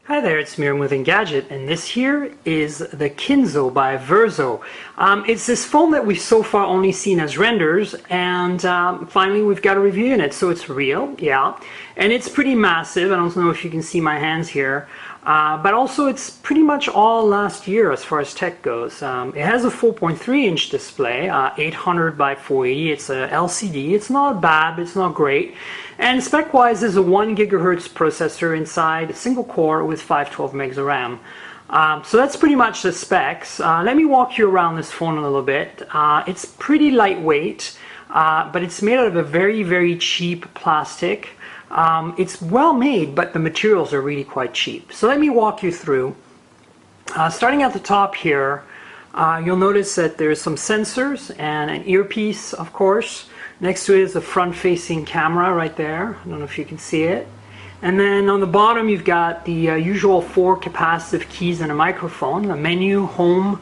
Hi there, it's Miriam with Engadget, and this here is the Kinzo by Verzo. It's this phone that we've so far only seen as renders, and finally we've got a review in it, so it's real, yeah. And it's pretty massive. I don't know if you can see my hands here, but also it's pretty much all last year as far as tech goes. It has a 4.3-inch display, 800 by 480. It's a LCD. It's not bad, it's not great. And spec-wise, there's a 1 gigahertz processor inside, a single core with 512 megs of RAM. So that's pretty much the specs. Let me walk you around this phone a little bit. It's pretty lightweight, but it's made out of a very, very cheap plastic. It's well made, but the materials are really quite cheap. So let me walk you through. Starting at the top here, you'll notice that there's some sensors and an earpiece, of course. Next to it is a front-facing camera right there. I don't know if you can see it. And then on the bottom you've got the usual 4 capacitive keys and a microphone, a menu, home,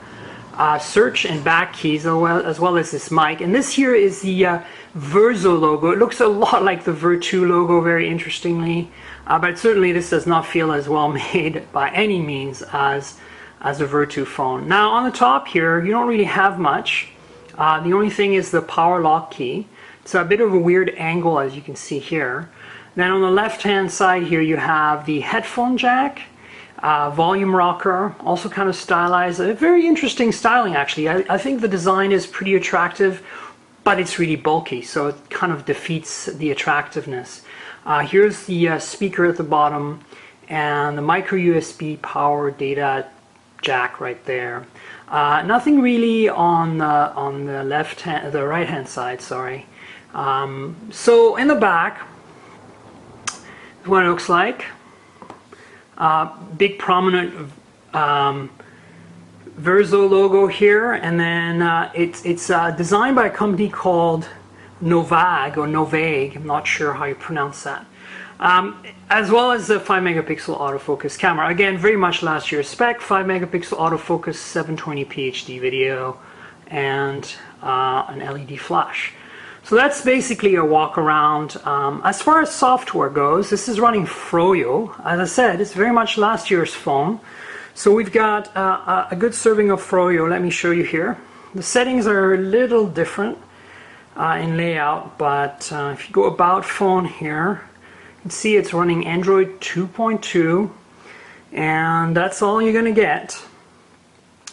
search and back keys, as well as this mic. And this here is the Verzo logo. It looks a lot like the Verzo logo, very interestingly, but certainly this does not feel as well made by any means as a Verzo phone. Now on the top here you don't really have much. The only thing is the power lock key. It's a bit of a weird angle, as you can see here. Then on the left hand side here you have the headphone jack, volume rocker, also kind of stylized. A very interesting styling actually. I think the design is pretty attractive, but it's really bulky, so it kind of defeats the attractiveness. Here's the speaker at the bottom and the micro USB power data jack right there. Nothing really on the right hand side, sorry. So in the back is what it looks like. Big prominent Verzo logo here, and then it's designed by a company called Novag or Novag, I'm not sure how you pronounce that. As well as the 5 megapixel autofocus camera. Again, very much last year's spec, 5 megapixel autofocus, 720p HD video, and an LED flash. So that's basically a walk around. As far as software goes, this is running Froyo. As I said, it's very much last year's phone. So we've got a good serving of Froyo. Let me show you here. The settings are a little different in layout, but if you go about phone here, you can see it's running Android 2.2, and that's all you're going to get.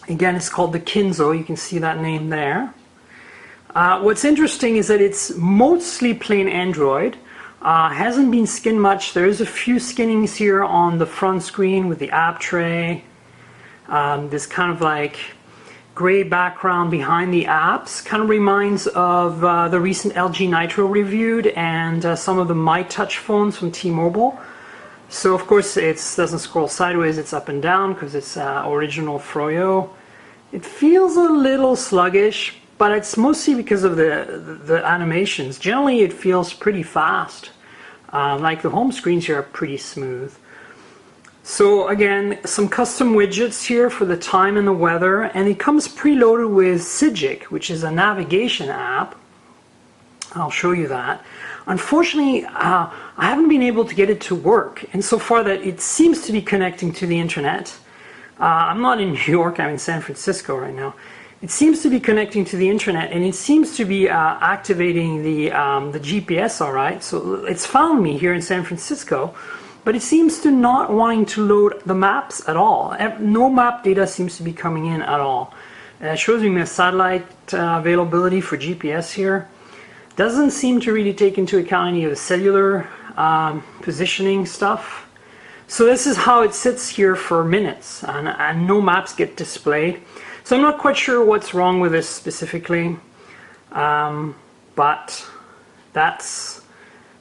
Again, it's called the Kinzo. You can see that name there. What's interesting is that it's mostly plain Android. Hasn't been skinned much. There's a few skinnings here on the front screen with the app tray. This kind of like gray background behind the apps kind of reminds of the recent LG Nitro reviewed and some of the My Touch phones from T-Mobile. So of course it doesn't scroll sideways, it's up and down because it's original Froyo. It feels a little sluggish, but it's mostly because of the animations. Generally it feels pretty fast. Like the home screens here are pretty smooth. So again, some custom widgets here for the time and the weather, and it comes preloaded with Sigic, which is a navigation app. I'll show you that. Unfortunately, I haven't been able to get it to work insofar that it seems to be connecting to the internet. I'm not in New York, I'm in San Francisco right now. It seems to be connecting to the internet, and it seems to be activating the GPS all right. So it's found me here in San Francisco, but it seems to not wanting to load the maps at all. No map data seems to be coming in at all. It shows me the satellite availability for GPS here. Doesn't seem to really take into account any of the cellular positioning stuff. So this is how it sits here for minutes, and no maps get displayed. So I'm not quite sure what's wrong with this specifically, but that's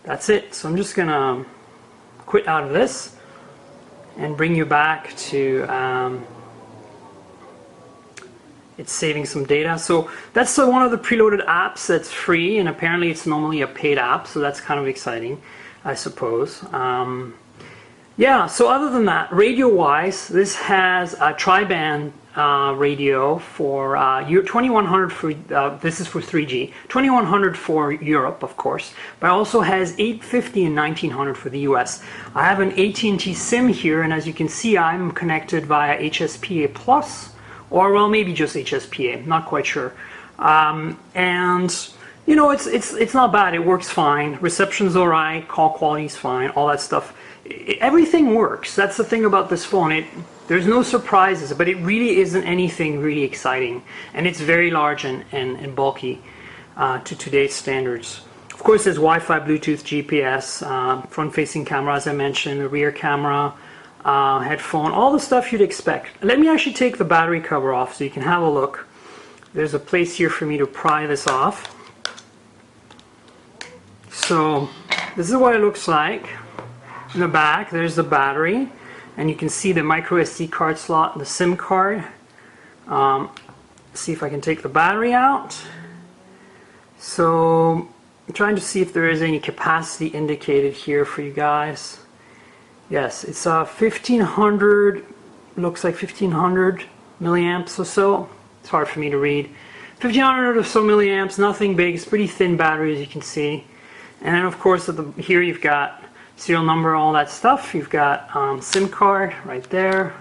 it. So I'm just gonna quit out of this and bring you back to it's saving some data. So that's one of the preloaded apps that's free, and apparently it's normally a paid app, so that's kind of exciting, I suppose. Yeah, so other than that, radio-wise, this has a tri-band radio for 2100 for this is for 3G, 2100 for Europe, of course, but also has 850 and 1900 for the US. I have an AT&T SIM here, and as you can see, I'm connected via HSPA Plus, or well, maybe just HSPA, not quite sure. And you know, it's not bad. It works fine. Reception's all right. Call quality's fine. All that stuff. Everything works. That's the thing about this phone. There's no surprises, but it really isn't anything really exciting, and it's very large and bulky to today's standards. Of course, there's Wi-Fi, Bluetooth, GPS, front-facing camera, as I mentioned, the rear camera, headphone, all the stuff you'd expect. Let me actually take the battery cover off so you can have a look. There's a place here for me to pry this off. So this is what it looks like. In the back, there's the battery, and you can see the micro SD card slot, the SIM card. See if I can take the battery out. So I'm trying to see if there is any capacity indicated here for you guys. Yes, it's 1500, looks like 1500 milliamps or so. It's hard for me to read. 1500 or so milliamps, nothing big. It's pretty thin battery, as you can see. And then of course here you've got serial number, all that stuff. You've got SIM card right there,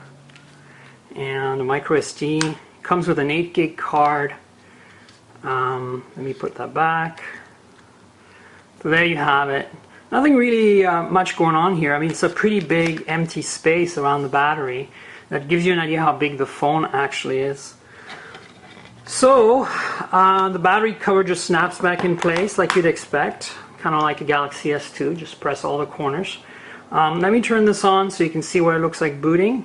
and a micro SD. Comes with an 8 gig card. Let me put that back. So there you have it. Nothing really much going on here. I mean, it's a pretty big empty space around the battery. That gives you an idea how big the phone actually is. So the battery cover just snaps back in place like you'd expect. Kind of like a Galaxy S2, just press all the corners. Let me turn this on so you can see what it looks like booting.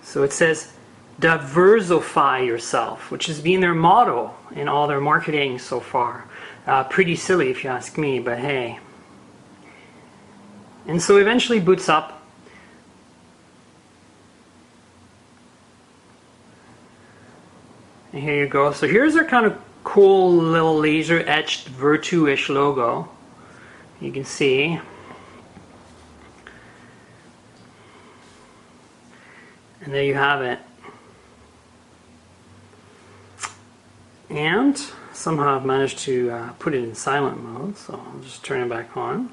So it says, diversify yourself, which has been their motto in all their marketing so far. Pretty silly if you ask me, but hey. And so eventually boots up. And here you go. So here's our kind of cool little laser etched Vertu-ish logo. You can see. And there you have it. And somehow I've managed to put it in silent mode, so I'll just turn it back on.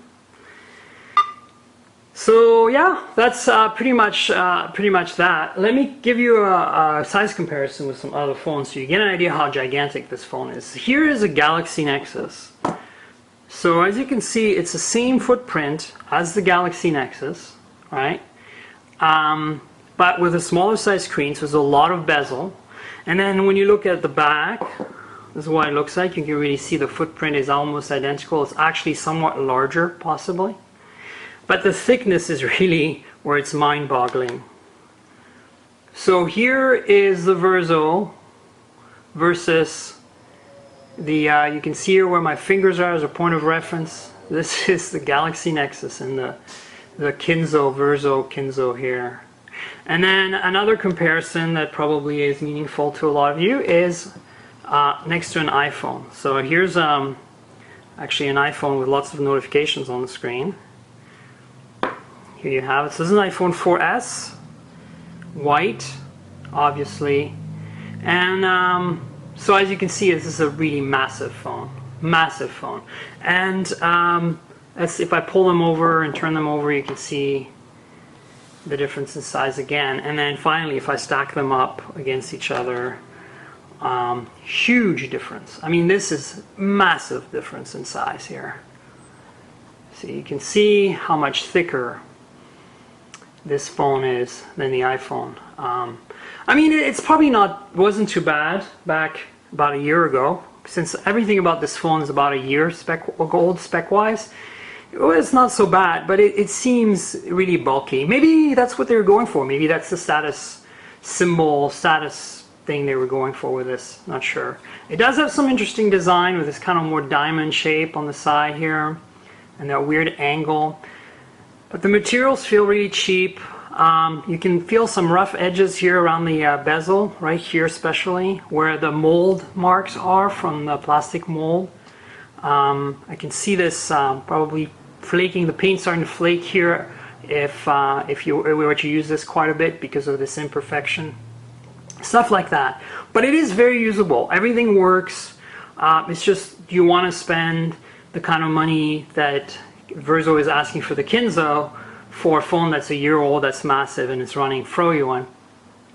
So yeah, that's pretty much that. Let me give you a size comparison with some other phones so you get an idea how gigantic this phone is. Here is a Galaxy Nexus. So as you can see, it's the same footprint as the Galaxy Nexus, right? But with a smaller size screen, so there's a lot of bezel. And then when you look at the back, this is what it looks like. You can really see the footprint is almost identical. It's actually somewhat larger, possibly. But the thickness is really where it's mind-boggling. So here is the Verzo versus the, you can see here where my fingers are as a point of reference. This is the Galaxy Nexus and the Kinzo, Verzo Kinzo here. And then another comparison that probably is meaningful to a lot of you is next to an iPhone. So here's actually an iPhone with lots of notifications on the screen. Here you have it. So this is an iPhone 4S, white, obviously. And so as you can see, this is a really massive phone. Massive phone. And if I pull them over and turn them over, you can see the difference in size again. And then finally, if I stack them up against each other, huge difference. I mean, this is massive difference in size here. So you can see how much thicker this phone is than the iPhone. I mean, it's probably wasn't too bad back about a year ago, since everything about this phone is about a year old spec-wise. Well, it's not so bad, but it seems really bulky. Maybe that's what they were going for. Maybe that's the status symbol, status thing they were going for with this. Not sure. It does have some interesting design with this kind of more diamond shape on the side here, and that weird angle. But the materials feel really cheap. You can feel some rough edges here around the bezel, right here especially, where the mold marks are from the plastic mold. I can see this probably flaking, the paint starting to flake here if you were to use this quite a bit because of this imperfection, stuff like that. But it is very usable. Everything works. It's just, do you want to spend the kind of money that Verzo is asking for the Kinzo for a phone that's a year old, that's massive, and it's running Froyo, and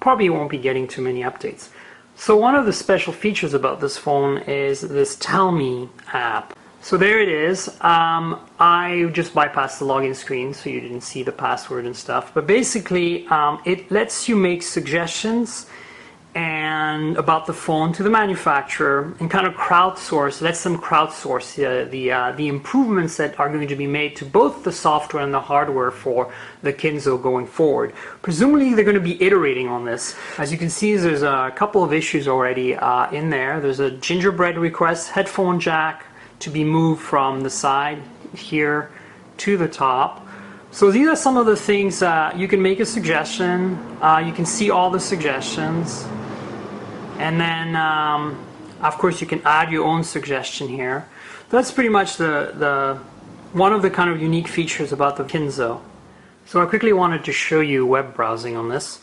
probably won't be getting too many updates. So one of the special features about this phone is this Tell Me app. So there it is. I just bypassed the login screen so you didn't see the password and stuff. But basically, it lets you make suggestions and about the phone to the manufacturer and kind of lets them crowdsource the improvements that are going to be made to both the software and the hardware for the Kinzo going forward. Presumably they're going to be iterating on this. As you can see, there's a couple of issues already in there. There's a gingerbread request, headphone jack to be moved from the side here to the top. So these are some of the things. You can make a suggestion, you can see all the suggestions, and then of course you can add your own suggestion here. That's pretty much one of the kind of unique features about the Kinzo. So I quickly wanted to show you web browsing on this.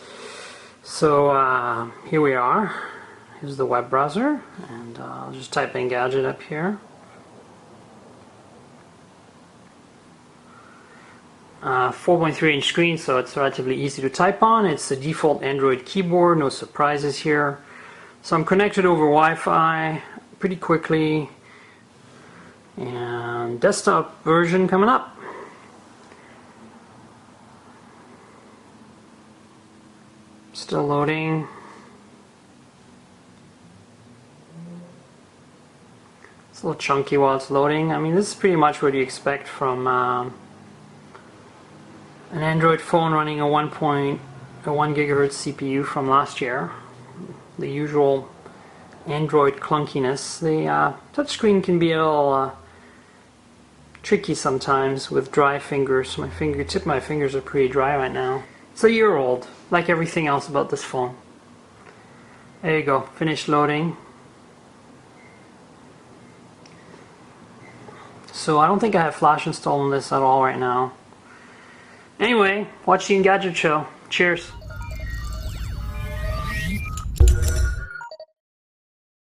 So here we are. Here's the web browser, and I'll just type Engadget up here. 4.3-inch screen, so it's relatively easy to type on. It's the default Android keyboard, no surprises here. So I'm connected over Wi-Fi pretty quickly, and desktop version coming up. Still loading. It's a little chunky while it's loading. I mean, this is pretty much what you expect from an Android phone running a 1 gigahertz CPU from last year. The usual Android clunkiness. The touchscreen can be a little tricky sometimes with dry fingers. My fingers are pretty dry right now. It's a year old, like everything else about this phone. There you go, finished loading. So I don't think I have Flash installed on this at all right now. Anyway, watch the Engadget show. Cheers.